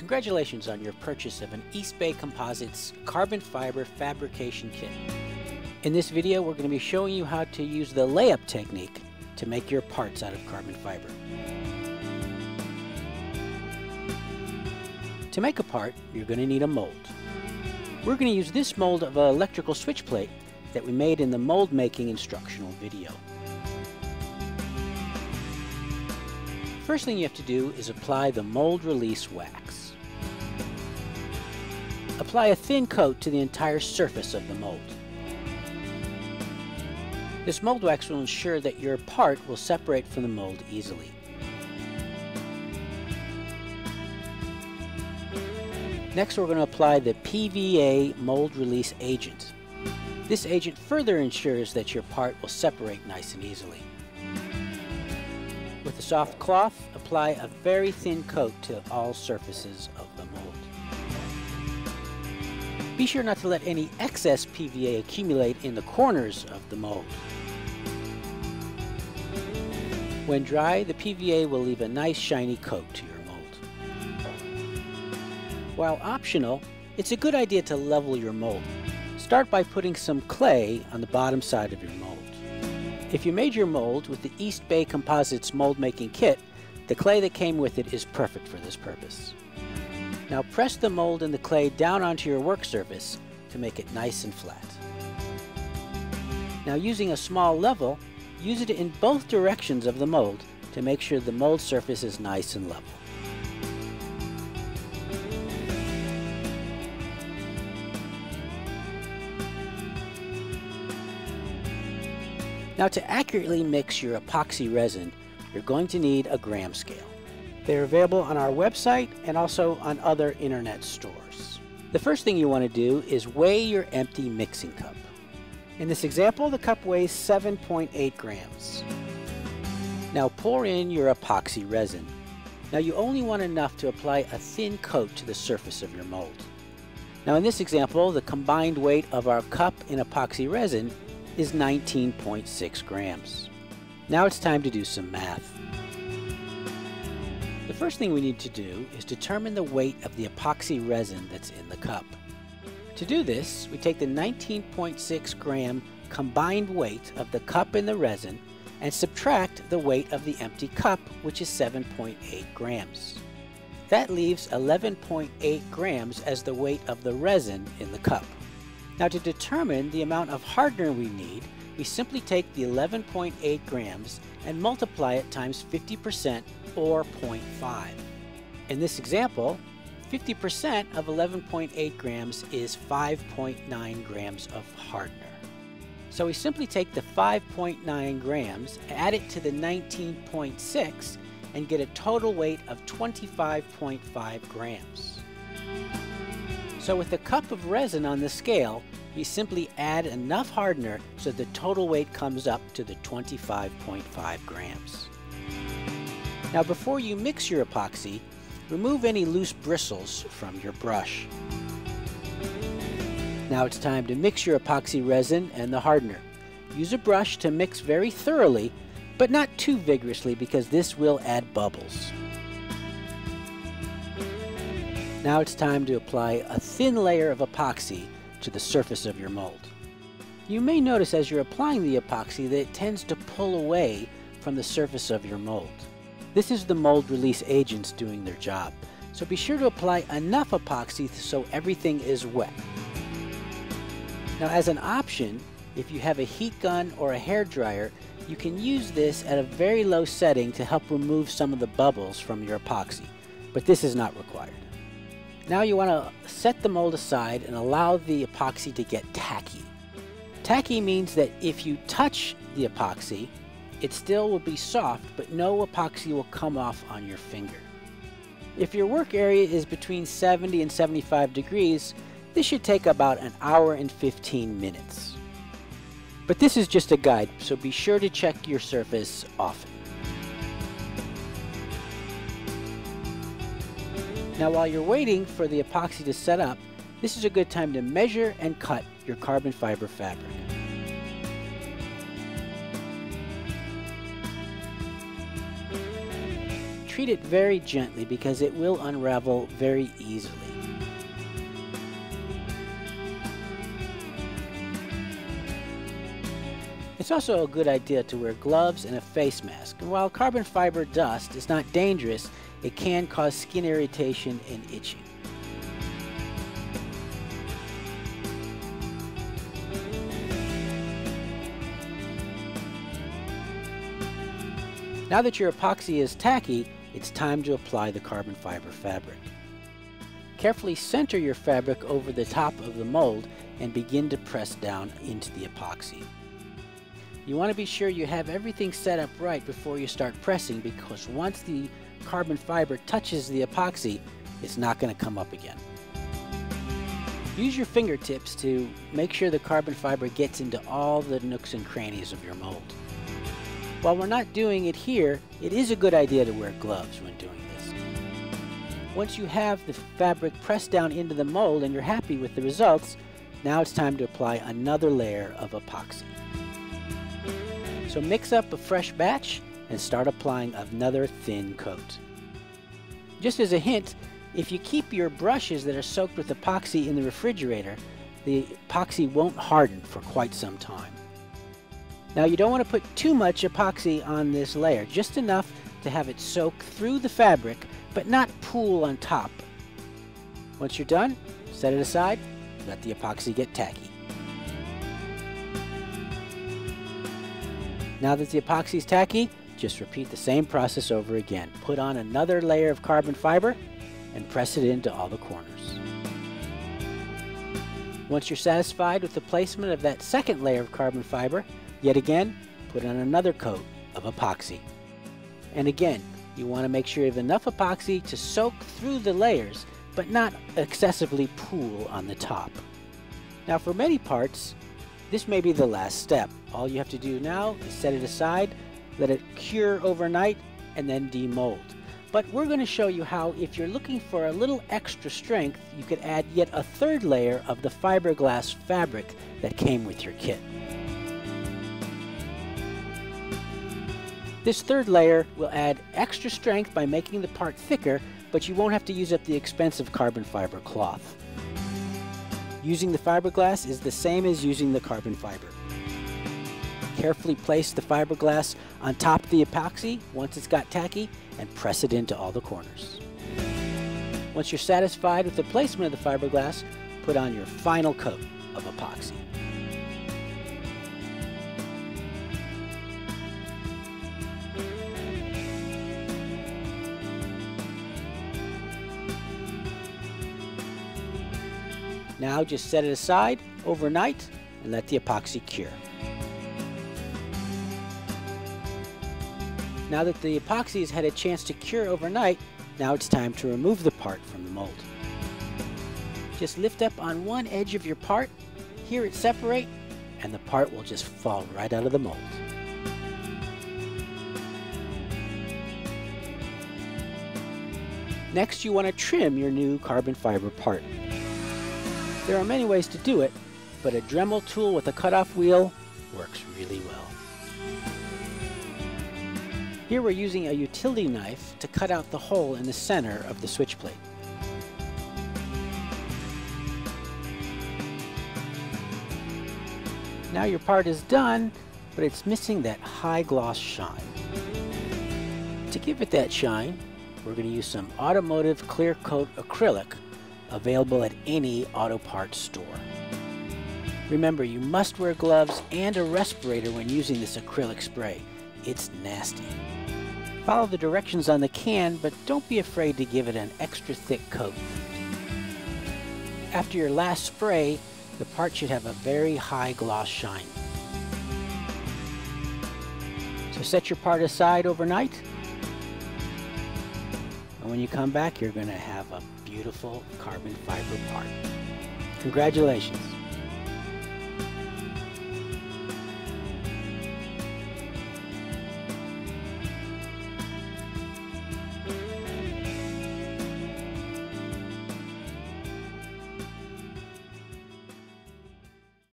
Congratulations on your purchase of an Eastbay Composites carbon fiber fabrication kit. In this video, we're going to be showing you how to use the layup technique to make your parts out of carbon fiber. To make a part, you're going to need a mold. We're going to use this mold of an electrical switch plate that we made in the mold making instructional video. First thing you have to do is apply the mold release wax. Apply a thin coat to the entire surface of the mold. This mold wax will ensure that your part will separate from the mold easily. Next, we're going to apply the PVA mold release agent. This agent further ensures that your part will separate nice and easily. With a soft cloth, apply a very thin coat to all surfaces of the mold. Be sure not to let any excess PVA accumulate in the corners of the mold. When dry, the PVA will leave a nice shiny coat to your mold. While optional, it's a good idea to level your mold. Start by putting some clay on the bottom side of your mold. If you made your mold with the Eastbay Composites mold making kit, the clay that came with it is perfect for this purpose. Now press the mold and the clay down onto your work surface to make it nice and flat. Now using a small level, use it in both directions of the mold to make sure the mold surface is nice and level. Now to accurately mix your epoxy resin, you're going to need a gram scale. They're available on our website and also on other internet stores. The first thing you want to do is weigh your empty mixing cup. In this example, the cup weighs 7.8 grams. Now pour in your epoxy resin. Now you only want enough to apply a thin coat to the surface of your mold. Now in this example, the combined weight of our cup in epoxy resin is 19.6 grams. Now it's time to do some math. The first thing we need to do is determine the weight of the epoxy resin that's in the cup. To do this, we take the 19.6 gram combined weight of the cup and the resin and subtract the weight of the empty cup, which is 7.8 grams. That leaves 11.8 grams as the weight of the resin in the cup. Now to determine the amount of hardener we need, we simply take the 11.8 grams and multiply it times 50% or 0.5. In this example, 50% of 11.8 grams is 5.9 grams of hardener. So we simply take the 5.9 grams, add it to the 19.6, and get a total weight of 25.5 grams. So with a cup of resin on the scale, we simply add enough hardener so the total weight comes up to the 25.5 grams. Now before you mix your epoxy, remove any loose bristles from your brush. Now it's time to mix your epoxy resin and the hardener. Use a brush to mix very thoroughly, but not too vigorously because this will add bubbles. Now it's time to apply a thin layer of epoxy to the surface of your mold. You may notice as you're applying the epoxy that it tends to pull away from the surface of your mold. This is the mold release agents doing their job, so be sure to apply enough epoxy so everything is wet. Now as an option, if you have a heat gun or a hair dryer, you can use this at a very low setting to help remove some of the bubbles from your epoxy, but this is not required. Now you want to set the mold aside and allow the epoxy to get tacky. Tacky means that if you touch the epoxy, it still will be soft, but no epoxy will come off on your finger. If your work area is between 70 and 75 degrees, this should take about an hour and 15 minutes. But this is just a guide, so be sure to check your surface often. Now while you're waiting for the epoxy to set up, this is a good time to measure and cut your carbon fiber fabric. treat it very gently because it will unravel very easily. It's also a good idea to wear gloves and a face mask. And while carbon fiber dust is not dangerous, it can cause skin irritation and itching. Now that your epoxy is tacky, it's time to apply the carbon fiber fabric. Carefully center your fabric over the top of the mold and begin to press down into the epoxy. You want to be sure you have everything set up right before you start pressing, because once the carbon fiber touches the epoxy, it's not going to come up again. Use your fingertips to make sure the carbon fiber gets into all the nooks and crannies of your mold. While we're not doing it here, it is a good idea to wear gloves when doing this. Once you have the fabric pressed down into the mold and you're happy with the results, now it's time to apply another layer of epoxy. So mix up a fresh batch and start applying another thin coat. Just as a hint, if you keep your brushes that are soaked with epoxy in the refrigerator, the epoxy won't harden for quite some time. Now you don't want to put too much epoxy on this layer, just enough to have it soak through the fabric, but not pool on top. Once you're done, set it aside, let the epoxy get tacky. Now that the epoxy is tacky, just repeat the same process over again. Put on another layer of carbon fiber and press it into all the corners. Once you're satisfied with the placement of that second layer of carbon fiber, yet again, put on another coat of epoxy. And again, you want to make sure you have enough epoxy to soak through the layers, but not excessively pool on the top. Now for many parts, this may be the last step. All you have to do now is set it aside, let it cure overnight, and then demold. But we're going to show you how, if you're looking for a little extra strength, you could add yet a third layer of the fiberglass fabric that came with your kit. This third layer will add extra strength by making the part thicker, but you won't have to use up the expensive carbon fiber cloth. Using the fiberglass is the same as using the carbon fiber. Carefully place the fiberglass on top of the epoxy once it's got tacky and press it into all the corners. Once you're satisfied with the placement of the fiberglass, put on your final coat of epoxy. Now just set it aside overnight and let the epoxy cure. Now that the epoxy has had a chance to cure overnight, now it's time to remove the part from the mold. Just lift up on one edge of your part, hear it separate, and the part will just fall right out of the mold. Next, you want to trim your new carbon fiber part. There are many ways to do it, but a Dremel tool with a cutoff wheel works really well. Here we're using a utility knife to cut out the hole in the center of the switch plate. Now your part is done, but it's missing that high gloss shine. To give it that shine, we're going to use some automotive clear coat acrylic available at any auto parts store. Remember, you must wear gloves and a respirator when using this acrylic spray. It's nasty. Follow the directions on the can, but don't be afraid to give it an extra thick coat. After your last spray, the part should have a very high gloss shine. So set your part aside overnight, and when you come back, you're going to have a beautiful carbon fiber part. Congratulations!